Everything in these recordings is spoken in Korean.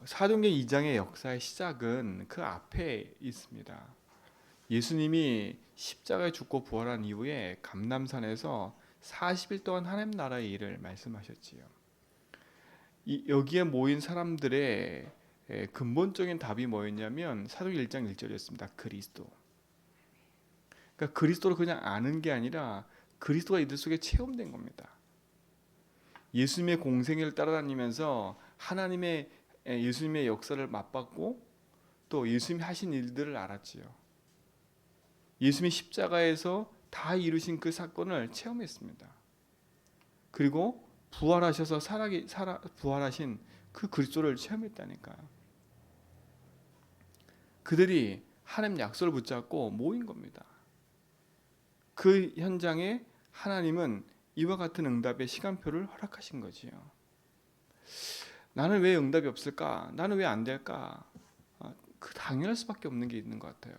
사도행전 2장의 역사의 시작은 그 앞에 있습니다. 예수님이 십자가에 죽고 부활한 이후에 감람산에서 40일 동안 하나님 나라의 일을 말씀하셨지요. 여기에 모인 사람들의 근본적인 답이 뭐였냐면 사도행전 1장 1절이었습니다. 그리스도. 그러니까 그리스도를 그냥 아는 게 아니라 그리스도가 이들 속에 체험된 겁니다. 예수님의 공생애를 따라다니면서 하나님의 예수님의 역사를 맛봤고 또 예수님이 하신 일들을 알았지요. 예수님이 십자가에서 다 이루신 그 사건을 체험했습니다. 그리고 부활하셔서 부활하신 그 그리스도를 체험했다니까요. 그들이 하나님 약속을 붙잡고 모인 겁니다. 그 현장에 하나님은 이와 같은 응답의 시간표를 허락하신 거지요. 나는 왜 응답이 없을까? 나는 왜 안 될까? 그 당연할 수밖에 없는 게 있는 것 같아요.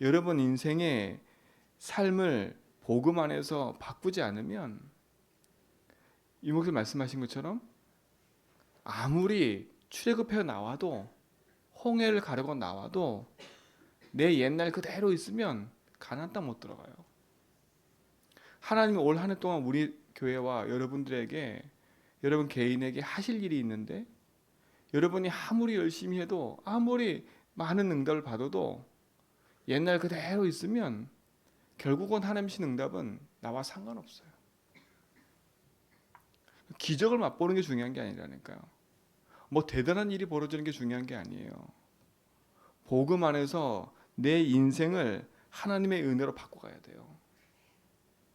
여러분 인생의 삶을 복음 안에서 바꾸지 않으면 이 목사님 말씀하신 것처럼 아무리 출애굽해 나와도 홍해를 가르고 나와도 내 옛날 그대로 있으면 가나안 땅 못 들어가요. 하나님이 올 한 해 동안 우리 교회와 여러분들에게 여러분 개인에게 하실 일이 있는데 여러분이 아무리 열심히 해도 아무리 많은 응답을 받아도 옛날 그대로 있으면 결국은 하나님 신 응답은 나와 상관없어요. 기적을 맛보는 게 중요한 게 아니라니까요. 뭐 대단한 일이 벌어지는 게 중요한 게 아니에요. 복음 안에서 내 인생을 하나님의 은혜로 바꿔가야 돼요.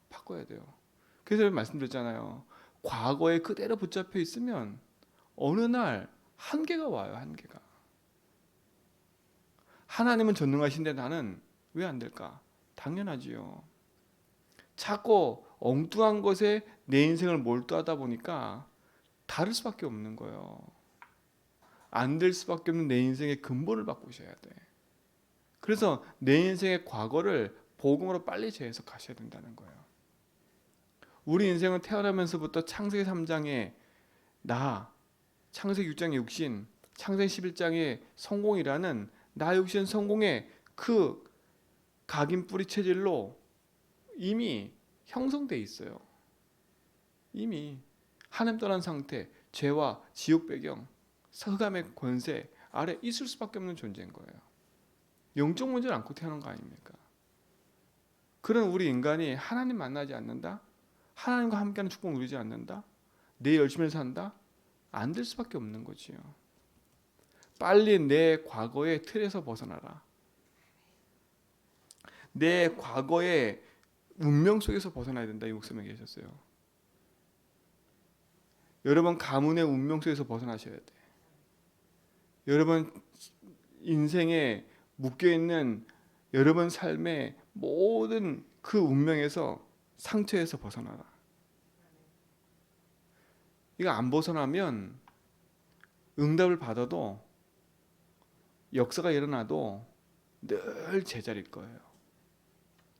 바꿔야 돼요. 그래서 말씀드렸잖아요. 과거에 그대로 붙잡혀 있으면 어느 날 한계가 와요. 한계가. 하나님은 전능하신데 나는 왜 안 될까? 당연하지요. 자꾸 엉뚱한 것에 내 인생을 몰두하다 보니까 다를 수밖에 없는 거예요. 안 될 수밖에 없는 내 인생의 근본을 바꾸셔야 돼. 그래서 내 인생의 과거를 복음으로 빨리 재해석하셔야 된다는 거예요. 우리 인생은 태어나면서부터 창세기 3장에 나, 창세기 6장의 육신, 창세기 11장의 성공이라는 나 육신 성공의 그 각인 뿌리 체질로 이미 형성돼 있어요. 이미 하나님 떠난 상태, 죄와 지옥 배경, 흑암의 권세 아래 있을 수밖에 없는 존재인 거예요. 영적 문제를 안고 태어난 거 아닙니까? 그런 우리 인간이 하나님 만나지 않는다? 하나님과 함께하는 축복 누리지 않는다? 내 열심히 산다? 안 될 수밖에 없는 거지요. 빨리 내 과거의 틀에서 벗어나라. 내 과거의 운명 속에서 벗어나야 된다. 이 목숨에 계셨어요. 여러분 가문의 운명 속에서 벗어나셔야 돼. 여러분 인생에 묶여있는 여러분 삶의 모든 그 운명에서 상처에서 벗어나라. 이거 안 벗어나면 응답을 받아도 역사가 일어나도 늘 제자리일 거예요.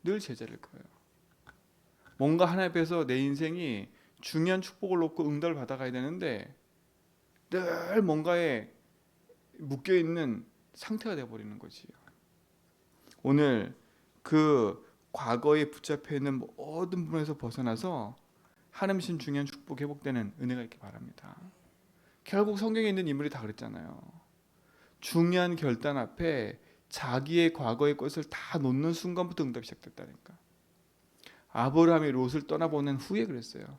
늘 제자리일 거예요. 뭔가 하나님 앞에서 내 인생이 중요한 축복을 놓고 응답을 받아가야 되는데 늘 뭔가에 묶여있는 상태가 되어버리는 거지요. 오늘 그 과거에 붙잡혀 있는 모든 부분에서 벗어나서 하나님신 중요한 축복 회복되는 은혜가 있기 바랍니다. 결국 성경에 있는 인물이 다 그랬잖아요. 중요한 결단 앞에 자기의 과거의 것을 다 놓는 순간부터 응답이 시작됐다니까. 아브라함이 롯을 떠나보낸 후에 그랬어요.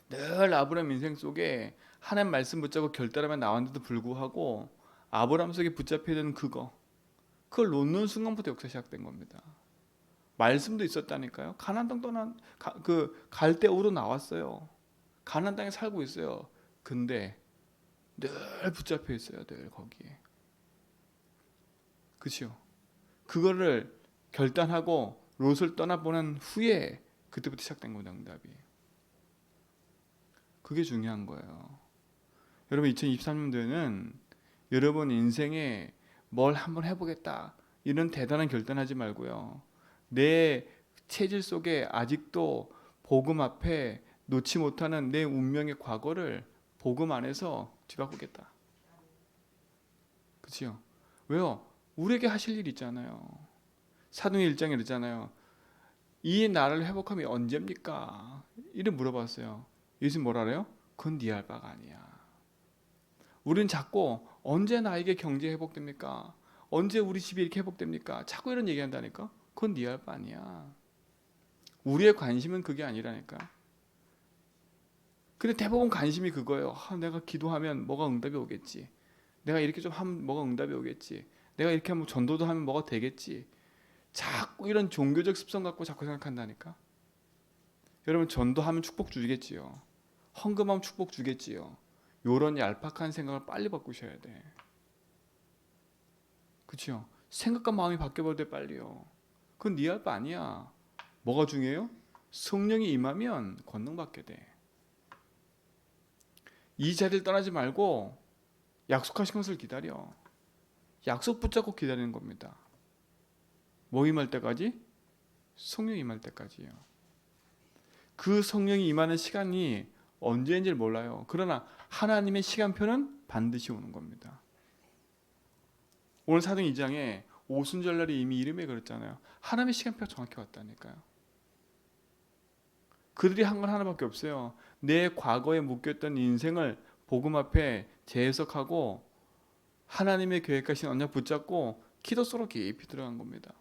늘 아브라함 인생 속에 하나님 말씀 붙잡고 결단하며 나왔는데도 불구하고 아브라함 속에 붙잡혀 있는 그걸 놓는 순간부터 역사 시작된 겁니다. 말씀도 있었다니까요. 가나안 땅 그 갈대우로 나왔어요. 가나안 땅에 살고 있어요. 근데 늘 붙잡혀 있어요. 늘 거기에. 그렇죠? 그거를 결단하고 롯을 떠나보낸 후에 그때부터 시작된 겁니다. 응답이. 그게 중요한 거예요. 여러분 2023년도에는 여러분 인생에 뭘 한번 해보겠다 이런 대단한 결단하지 말고요. 내 체질 속에 아직도 복음 앞에 놓지 못하는 내 운명의 과거를 복음 안에서 뒤바꾸겠다. 그렇죠? 왜요? 우리에게 하실 일이 있잖아요. 사도행 1장에 그랬잖아요. 이 나라를 회복함이 언제입니까? 이를 물어봤어요. 예수님 뭐라 그래요? 그건 네 할 바가 아니야. 우리는 자꾸 언제 나에게 경제 회복됩니까? 언제 우리 집이 이렇게 회복됩니까? 자꾸 이런 얘기한다니까? 그건 네 할 바 아니야. 우리의 관심은 그게 아니라니까. 근데 대부분 관심이 그거예요. 내가 기도하면 뭐가 응답이 오겠지. 내가 이렇게 좀 하면 뭐가 응답이 오겠지. 내가 이렇게 하면 전도도 하면 뭐가 되겠지. 자꾸 이런 종교적 습성 갖고 자꾸 생각한다니까. 여러분 전도하면 축복 주겠지요. 헌금하면 축복 주겠지요. 요런 얄팍한 생각을 빨리 바꾸셔야 돼. 그렇죠? 생각과 마음이 바뀌어버릴 때 빨리요. 그건 네 할 바 아니야. 뭐가 중요해요? 성령이 임하면 권능받게 돼. 이 자리를 떠나지 말고 약속하신 것을 기다려. 약속 붙잡고 기다리는 겁니다. 뭐 임할 때까지? 성령이 임할 때까지요. 그 성령이 임하는 시간이 언제인지 몰라요. 그러나 하나님의 시간표는 반드시 오는 겁니다. 오늘 사도행 2장에 오순절날이 이미 이름에 그랬잖아요. 하나님의 시간표가 정확히 왔다니까요. 그들이 한 건 하나밖에 없어요. 내 과거에 묶였던 인생을 복음 앞에 재해석하고 하나님의 계획하신 언약 붙잡고 기도 속으로 깊이 들어간 겁니다.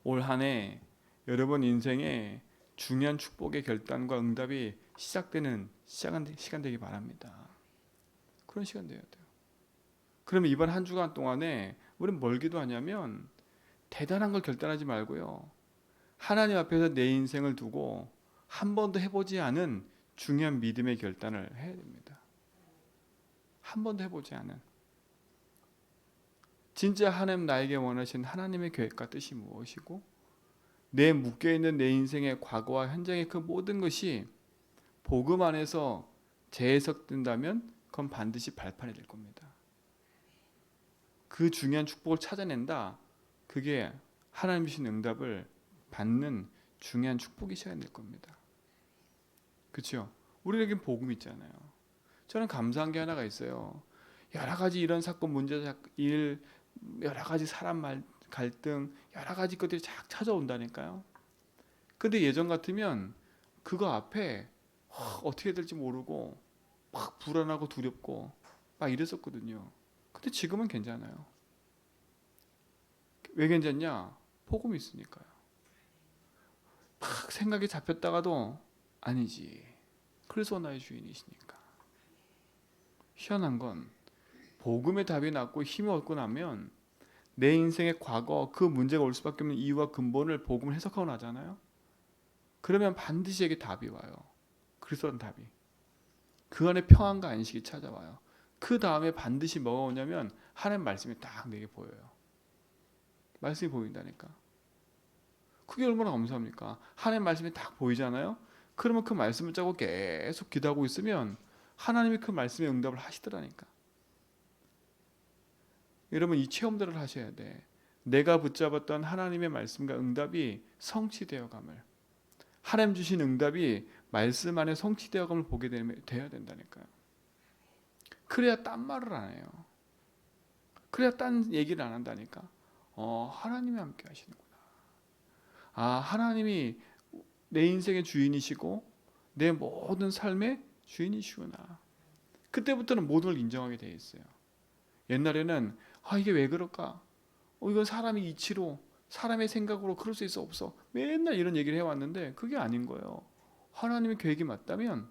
올 한 해 여러분 인생에 중요한 축복의 결단과 응답이 시작되는 시간 되기 바랍니다. 그런 시간 되어야 돼요. 그러면 이번 한 주간 동안에 우리는 뭘 기도하냐면 대단한 걸 결단하지 말고요. 하나님 앞에서 내 인생을 두고 한 번도 해보지 않은 중요한 믿음의 결단을 해야 됩니다. 한 번도 해보지 않은. 진짜 하나님 나에게 원하신 하나님의 계획과 뜻이 무엇이고 내 묶여있는 내 인생의 과거와 현장의 그 모든 것이 복음 안에서 재해석된다면 그건 반드시 발판이 될 겁니다. 그 중요한 축복을 찾아낸다. 그게 하나님 주신 응답을 받는 중요한 축복이 시작이 될 겁니다. 그렇죠? 우리에겐 복음 있잖아요. 저는 감사한 게 하나가 있어요. 여러 가지 이런 사건, 문제, 일, 여러 가지 사람 말, 갈등, 여러 가지 것들이 쫙 찾아온다니까요. 근데 예전 같으면 그거 앞에 어떻게 될지 모르고 막 불안하고 두렵고 막 이랬었거든요. 근데 지금은 괜찮아요. 왜 괜찮냐? 복음이 있으니까요. 막 생각이 잡혔다가도 아니지. 그래서 나의 주인이시니까. 희한한 건 복음의 답이 났고 힘이 얻고 나면 내 인생의 과거 그 문제가 올 수밖에 없는 이유와 근본을 복음을 해석하고 나잖아요. 그러면 반드시 에게 답이 와요. 그리스도는 답이. 그 안에 평안과 안식이 찾아와요. 그 다음에 반드시 뭐가 오냐면 하나님 말씀이 딱 내게 보여요. 말씀이 보인다니까. 그게 얼마나 감사합니까? 하나님 말씀이 딱 보이잖아요. 그러면 그 말씀을 짜고 계속 기도하고 있으면 하나님이 그 말씀에 응답을 하시더라니까. 여러분 이 체험들을 하셔야 돼. 내가 붙잡았던 하나님의 말씀과 응답이 성취되어감을, 하나님 주신 응답이 말씀 안에 성취되어감을 보게 돼야 된다니까요. 그래야 딴 말을 안 해요. 그래야 딴 얘기를 안 한다니까. 하나님이 함께 하시는구나. 하나님이 내 인생의 주인이시고 내 모든 삶의 주인이시구나. 그때부터는 모든 걸 인정하게 돼 있어요. 옛날에는 이게 왜 그럴까? 이건 사람의 이치로, 사람의 생각으로 그럴 수 있어 없어. 맨날 이런 얘기를 해왔는데 그게 아닌 거예요. 하나님의 계획이 맞다면,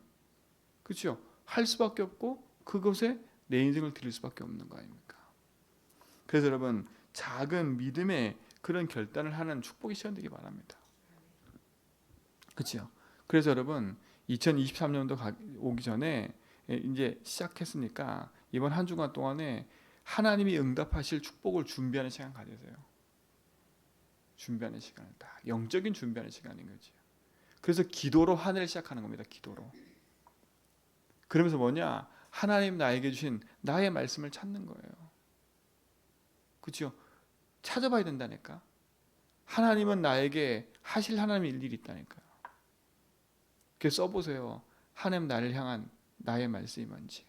그렇죠? 할 수밖에 없고 그것에 내 인생을 드릴 수밖에 없는 거 아닙니까? 그래서 여러분 작은 믿음의 그런 결단을 하는 축복이 시작되기 바랍니다. 그렇죠? 그래서 여러분 2023년도 오기 전에 이제 시작했으니까 이번 한 주간 동안에 하나님이 응답하실 축복을 준비하는 시간 가지세요. 준비하는 시간을 다 영적인 준비하는 시간인 거지. 그래서 기도로 한 해를 시작하는 겁니다. 기도로. 그러면서 뭐냐? 하나님 나에게 주신 나의 말씀을 찾는 거예요. 그렇죠? 찾아봐야 된다니까. 하나님은 나에게 하실 하나님의 일일이 있다니까요. 이렇게 써보세요. 하나님 나를 향한 나의 말씀이 뭔지,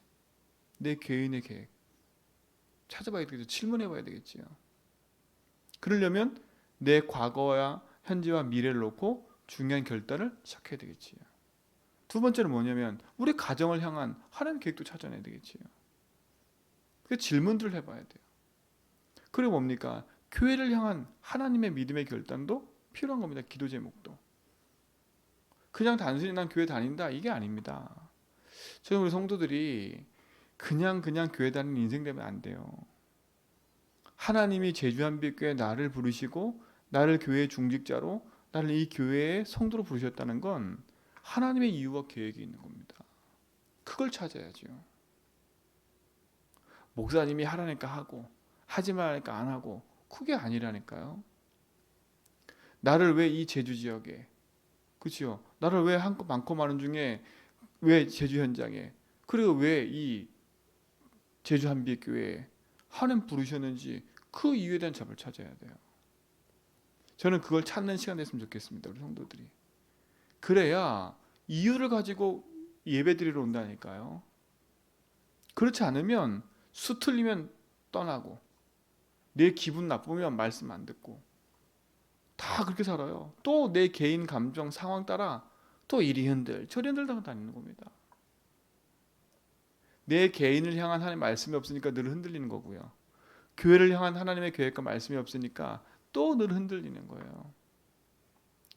내 개인의 계획 찾아봐야 되겠죠. 질문해 봐야 되겠지요. 그러려면 내 과거와 현재와 미래를 놓고 중요한 결단을 시작해야 되겠지요. 두 번째는 뭐냐면 우리 가정을 향한 하나님의 계획도 찾아내야 되겠지요. 그 질문들을 해봐야 돼요. 그리고 뭡니까? 교회를 향한 하나님의 믿음의 결단도 필요한 겁니다. 기도 제목도. 그냥 단순히 난 교회 다닌다 이게 아닙니다. 저는 우리 성도들이 그냥 교회 다니는 인생 되면 안 돼요. 하나님이 제주한빛교회 나를 부르시고 나를 교회의 중직자로 나를 이 교회의 성도로 부르셨다는 건 하나님의 이유와 계획이 있는 겁니다. 그걸 찾아야죠. 목사님이 하라니까 하고 하지 말라니까 안 하고 그게 아니라니까요. 나를 왜 이 제주 지역에, 그렇죠? 나를 왜 한국 많고 많은 중에 왜 제주 현장에, 그리고 왜 이 제주 한빛교회에 하나님 부르셨는지 그 이유에 대한 답을 찾아야 돼요. 저는 그걸 찾는 시간 됐으면 좋겠습니다. 우리 성도들이. 그래야 이유를 가지고 예배드리러 온다니까요. 그렇지 않으면 수틀리면 떠나고 내 기분 나쁘면 말씀 안 듣고 다 그렇게 살아요. 또 내 개인 감정 상황 따라 또 이리 흔들 저리 흔들다가 다니는 겁니다. 내 개인을 향한 하나님의 말씀이 없으니까 늘 흔들리는 거고요. 교회를 향한 하나님의 계획과 말씀이 없으니까 또 늘 흔들리는 거예요.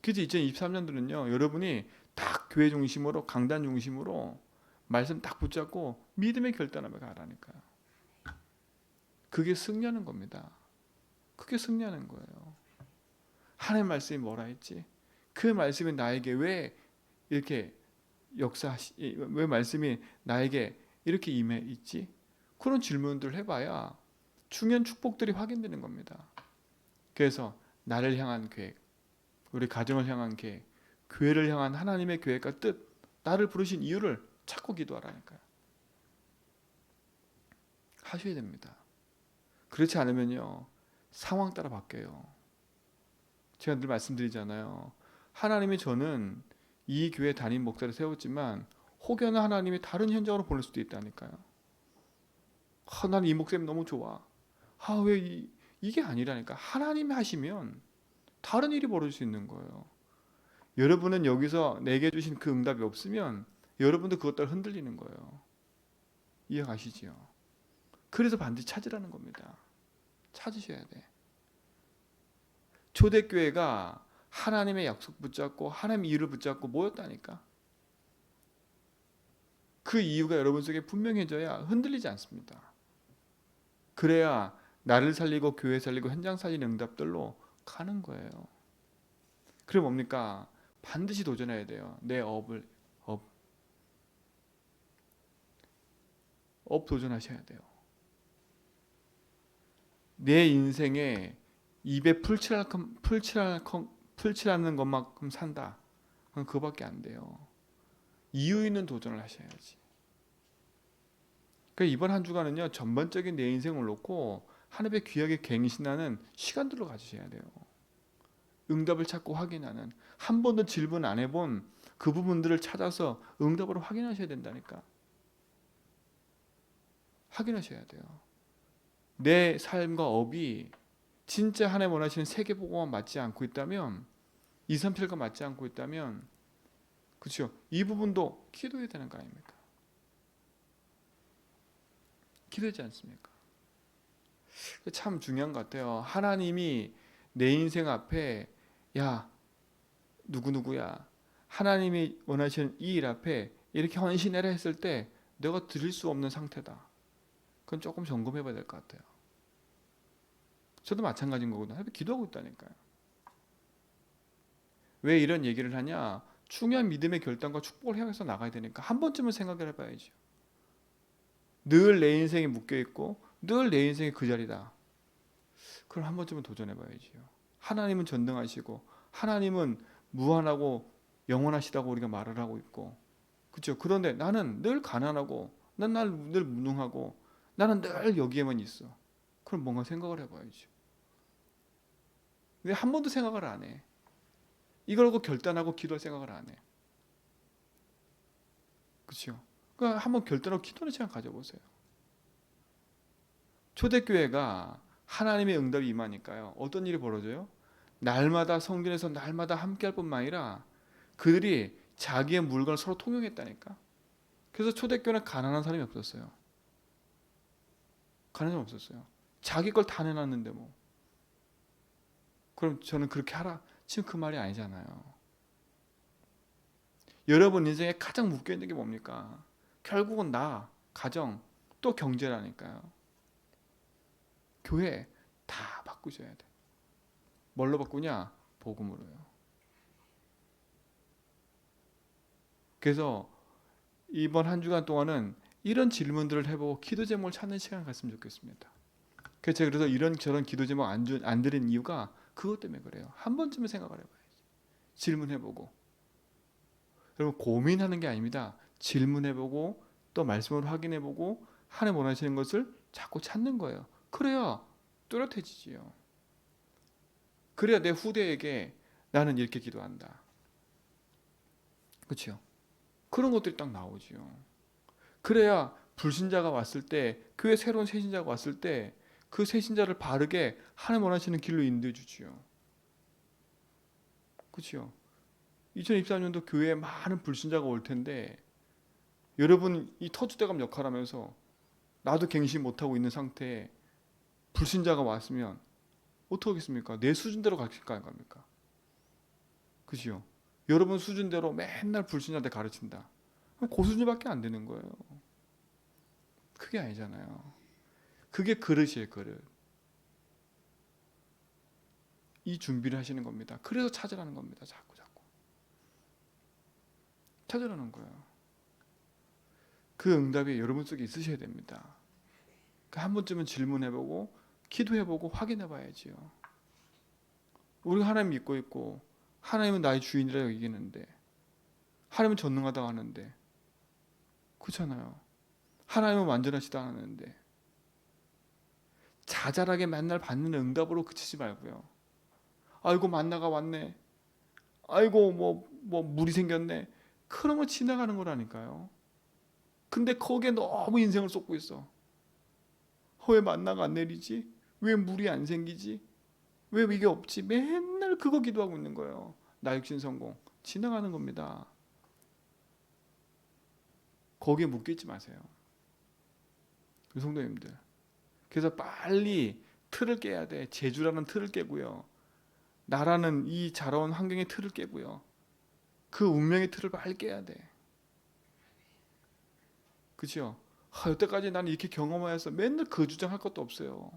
그래서 2023년도는요. 여러분이 딱 교회 중심으로 강단 중심으로 말씀 딱 붙잡고 믿음의 결단하며 가라니까요. 그게 승리하는 겁니다. 그게 승리하는 거예요. 하나님의 말씀이 뭐라 했지? 그 말씀이 나에게 왜 이렇게 왜 말씀이 나에게 이렇게 임해 있지? 그런 질문들을 해봐야 중요한 축복들이 확인되는 겁니다. 그래서 나를 향한 계획, 우리 가정을 향한 계획, 교회를 향한 하나님의 계획과 뜻, 나를 부르신 이유를 찾고 기도하라니까요. 하셔야 됩니다. 그렇지 않으면요, 상황 따라 바뀌어요. 제가 늘 말씀드리잖아요. 하나님이 저는 이 교회 담임 목사를 세웠지만 혹여나 하나님이 다른 현장으로 보낼 수도 있다니까요. 나는 이 목사님 너무 좋아. 왜 이게 아니라니까. 하나님이 하시면 다른 일이 벌어질 수 있는 거예요. 여러분은 여기서 내게 주신 그 응답이 없으면 여러분도 그것 따라 흔들리는 거예요. 이해가시지요? 그래서 반드시 찾으라는 겁니다. 찾으셔야 돼. 초대교회가 하나님의 약속 붙잡고 하나님의 이유를 붙잡고 모였다니까. 그 이유가 여러분 속에 분명해져야 흔들리지 않습니다. 그래야 나를 살리고 교회 살리고 현장 살리는 응답들로 가는 거예요. 그럼 뭡니까? 반드시 도전해야 돼요. 내 업을 업 도전하셔야 돼요. 내 인생에 입에 풀칠하는 것만큼 산다. 그건 그거밖에 안 돼요. 이유 있는 도전을 하셔야지. 그러니까 이번 한 주간은요, 전반적인 내 인생을 놓고 하나님의 귀하게 갱신하는 시간들로 가지셔야 돼요. 응답을 찾고 확인하는, 한 번도 질문 안 해본 그 부분들을 찾아서 응답으로 확인하셔야 된다니까. 확인하셔야 돼요. 내 삶과 업이 진짜 하나님 원하시는 세계보고만 맞지 않고 있다면, 2, 3, 7과 맞지 않고 있다면, 그렇죠? 이 부분도 기도해야 되는 거 아닙니까? 기도하지 않습니까? 참 중요한 것 같아요. 하나님이 내 인생 앞에 야 누구누구야 하나님이 원하시는 이 일 앞에 이렇게 헌신해라 했을 때 내가 드릴 수 없는 상태다. 그건 조금 점검해 봐야 될 것 같아요. 저도 마찬가지인 거거든요. 기도하고 있다니까요. 왜 이런 얘기를 하냐? 중요한 믿음의 결단과 축복을 향해서 나가야 되니까 한 번쯤은 생각을 해봐야죠. 늘 내 인생에 묶여있고 늘 내 인생이 그 자리다. 그럼 한 번쯤은 도전해봐야죠. 하나님은 전능하시고 하나님은 무한하고 영원하시다고 우리가 말을 하고 있고, 그렇죠? 그런데 나는 늘 가난하고 난 늘 무능하고 나는 늘 여기에만 있어. 그럼 뭔가 생각을 해봐야죠. 왜 한 번도 생각을 안 해? 이걸 갖고 결단하고 기도할 생각을 안 해. 그렇죠? 그러니까 한번 결단하고 기도하는 시간 가져보세요. 초대교회가 하나님의 응답이 임하니까요. 어떤 일이 벌어져요? 날마다 성전에서 날마다 함께할 뿐만 아니라 그들이 자기의 물건을 서로 통용했다니까. 그래서 초대교회는 가난한 사람이 없었어요. 가난한 사람이 없었어요. 자기 걸 다 내놨는데 뭐. 그럼 저는 그렇게 하라. 지금 그 말이 아니잖아요. 여러분 인생에 가장 묶여있는 게 뭡니까? 결국은 나, 가정, 또 경제라니까요. 교회 다 바꾸셔야 돼. 뭘로 바꾸냐? 복음으로요. 그래서 이번 한 주간 동안은 이런 질문들을 해보고 기도 제목을 찾는 시간 갔으면 좋겠습니다. 그래서 제가 이런저런 기도 제목 안 드린 이유가 그것 때문에 그래요. 한 번쯤은 생각을 해봐야지. 질문해보고. 여러분 고민하는 게 아닙니다. 질문해보고 또 말씀으로 확인해보고 하나님 원하시는 것을 자꾸 찾는 거예요. 그래야 뚜렷해지지요. 그래야 내 후대에게 나는 이렇게 기도한다. 그렇죠? 그런 것들이 딱 나오지요. 그래야 불신자가 왔을 때, 교회 새로운 새신자가 왔을 때 그 새신자를 바르게 하나님 원하시는 길로 인도해 주지요. 그렇죠? 2023년도 교회에 많은 불신자가 올 텐데 여러분 이 터줏대감 역할하면서 나도 갱신 못하고 있는 상태에 불신자가 왔으면 어떡하겠습니까? 내 수준대로 가르칠까 합니까? 그죠? 여러분 수준대로 맨날 불신자한테 가르친다. 그럼 그 수준밖에 안 되는 거예요. 그게 아니잖아요. 그게 그릇이에요, 그릇. 이 준비를 하시는 겁니다. 그래서 찾으라는 겁니다. 자꾸 찾으라는 거예요. 그 응답이 여러분 속에 있으셔야 됩니다. 한 번쯤은 질문해보고 기도해보고 확인해봐야지요. 우리가 하나님 믿고 있고 하나님은 나의 주인이라 여기는데 하나님은 전능하다고 하는데 그렇잖아요. 하나님은 완전하시다 하는데 자잘하게 맨날 받는 응답으로 그치지 말고요. 아이고 만나가 왔네. 아이고 뭐 물이 생겼네. 그런 거 지나가는 거라니까요. 근데 거기에 너무 인생을 쏟고 있어. 왜 만나가 안 내리지? 왜 물이 안 생기지? 왜 이게 없지? 맨날 그거 기도하고 있는 거예요. 나 육신 성공. 지나가는 겁니다. 거기에 묶여있지 마세요. 우리 성도님들. 그래서 빨리 틀을 깨야 돼. 제주라는 틀을 깨고요. 나라는 이 자라온 환경의 틀을 깨고요. 그 운명의 틀을 빨리 깨야 돼. 그렇죠? 여태까지 나는 이렇게 경험하여서 맨날 그 주장할 것도 없어요.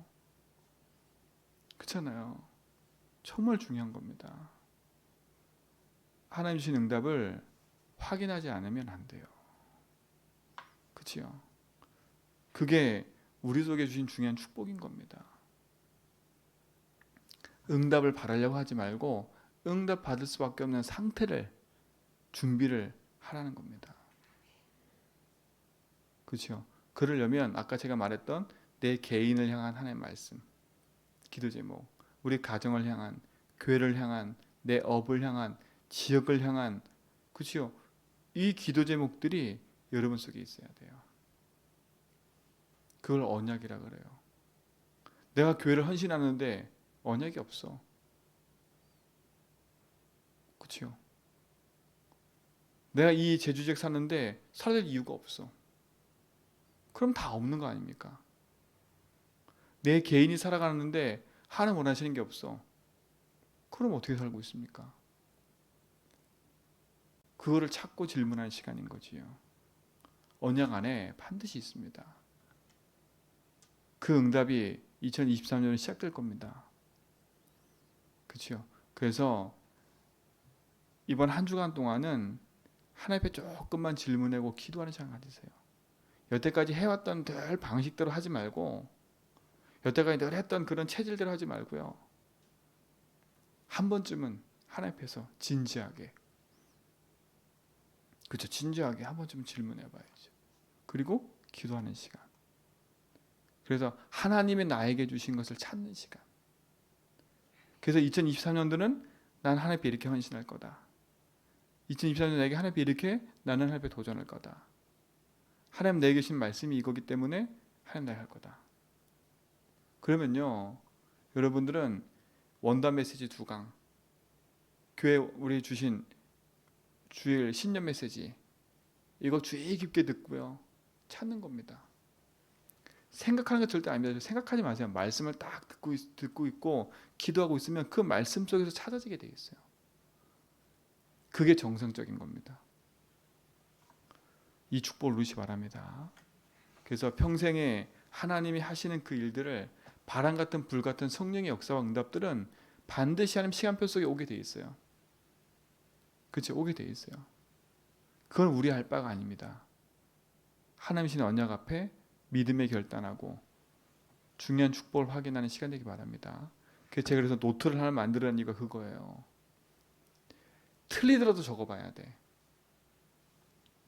그렇잖아요. 정말 중요한 겁니다. 하나님 주신 응답을 확인하지 않으면 안 돼요. 그렇죠? 그게 우리 속에 주신 중요한 축복인 겁니다. 응답을 바라려고 하지 말고 응답 받을 수밖에 없는 상태를 준비를 하라는 겁니다. 그렇죠? 그러려면 아까 제가 말했던 내 개인을 향한 하나님의 말씀, 기도 제목, 우리 가정을 향한, 교회를 향한, 내 업을 향한, 지역을 향한, 그렇죠? 이 기도 제목들이 여러분 속에 있어야 돼요. 그걸 언약이라 그래요. 내가 교회를 헌신하는데 언약이 없어. 그렇죠? 내가 이 제주지역 사는데 살아야 될 이유가 없어. 그럼 다 없는 거 아닙니까? 내 개인이 살아가는데 하나님 원하시는 게 없어. 그럼 어떻게 살고 있습니까? 그거를 찾고 질문하는 시간인 거지요. 언약 안에 반드시 있습니다. 그 응답이 2023년에 시작될 겁니다. 그렇죠? 그래서 이번 한 주간 동안은 하나님 앞에 조금만 질문하고 기도하는 시간 가지세요. 여태까지 해왔던 늘 방식대로 하지 말고 여태까지 늘 했던 그런 체질대로 하지 말고요. 한 번쯤은 하나님 앞에서 진지하게 그렇죠. 진지하게 한 번쯤은 질문해 봐야죠. 그리고 기도하는 시간. 그래서 하나님이 나에게 주신 것을 찾는 시간. 그래서 2023년도는 난 하나님 앞에 이렇게 헌신할 거다. 2024년 내게 하나님 앞에 이렇게 나는 하나님 앞에 도전할 거다. 하나님 내게 주신 말씀이 이거기 때문에 하나님 나를 할 거다. 그러면요, 여러분들은 원단 메시지 2강, 교회 우리 주신 주일 신년 메시지, 이거 주의 깊게 듣고요, 찾는 겁니다. 생각하는 게 절대 아닙니다. 생각하지 마세요. 말씀을 딱 듣고 있고 기도하고 있으면 그 말씀 속에서 찾아지게 돼 있어요. 그게 정상적인 겁니다. 이 축복을 누리시 바랍니다. 그래서 평생에 하나님이 하시는 그 일들을, 바람 같은 불 같은 성령의 역사와 응답들은 반드시 하나님 시간표 속에 오게 돼 있어요. 그렇죠? 오게 돼 있어요. 그건 우리 할 바가 아닙니다. 하나님 신 언약 앞에 믿음에 결단하고 중요한 축복을 확인하는 시간 되기 바랍니다. 제가 그래서 노트를 하나 만들어낸 이유가 그거예요. 틀리더라도 적어봐야 돼.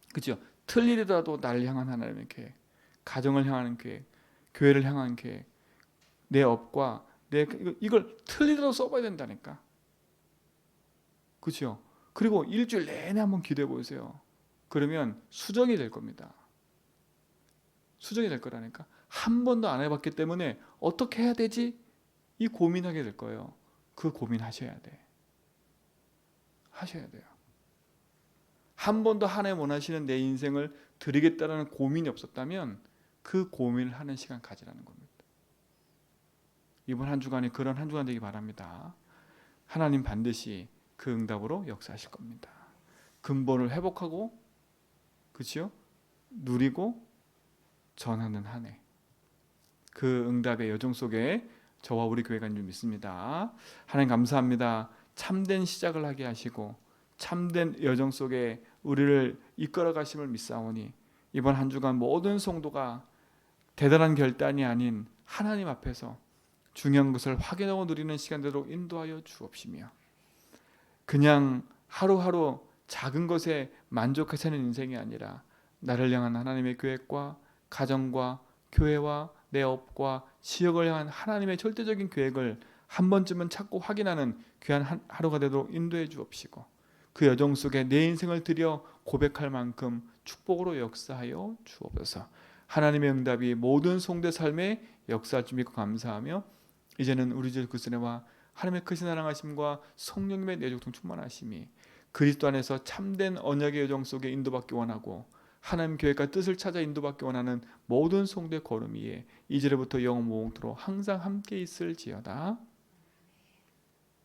그렇죠? 틀리더라도 나를 향한 하나님의 계획, 가정을 향하는 계획, 교회를 향한 계획, 내 업과 이걸 틀리더라도 써봐야 된다니까. 그렇죠? 그리고 일주일 내내 한번 기도해 보세요. 그러면 수정이 될 겁니다. 수정이 될 거라니까. 한 번도 안 해봤기 때문에 어떻게 해야 되지? 이 고민하게 될 거예요. 그 고민하셔야 돼. 하셔야 돼요. 한 번도 하나님 원하시는 내 인생을 드리겠다는 고민이 없었다면 그 고민을 하는 시간 가지라는 겁니다. 이번 한 주간이 그런 한 주간 되기 바랍니다. 하나님 반드시 그 응답으로 역사하실 겁니다. 근본을 회복하고, 그렇죠? 누리고 전하는 한 해. 그 응답의 여정 속에 저와 우리 교회가 있는 줄 믿습니다. 하나님 감사합니다. 참된 시작을 하게 하시고 참된 여정 속에 우리를 이끌어 가심을 믿사오니 이번 한 주간 모든 성도가 대단한 결단이 아닌 하나님 앞에서 중요한 것을 확인하고 누리는 시간대로 인도하여 주옵시며, 그냥 하루하루 작은 것에 만족하시는 인생이 아니라 나를 향한 하나님의 계획과 가정과 교회와 내 업과 지역을 향한 하나님의 절대적인 계획을 한 번쯤은 찾고 확인하는 귀한 하루가 되도록 인도해 주옵시고, 그 여정 속에 내 인생을 드려 고백할 만큼 축복으로 역사하여 주옵소서. 하나님의 응답이 모든 성도의 삶에 역사할 줄 믿고 감사하며, 이제는 우리 주 그리스도와 하나님의 크신 사랑하심과 성령님의 내적통 충만하심이 그리스도 안에서 참된 언약의 여정 속에 인도받기 원하고 하나님 계획과 뜻을 찾아 인도받기 원하는 모든 성도의 걸음 위에 이제부터 영원토록 항상 함께 있을지어다.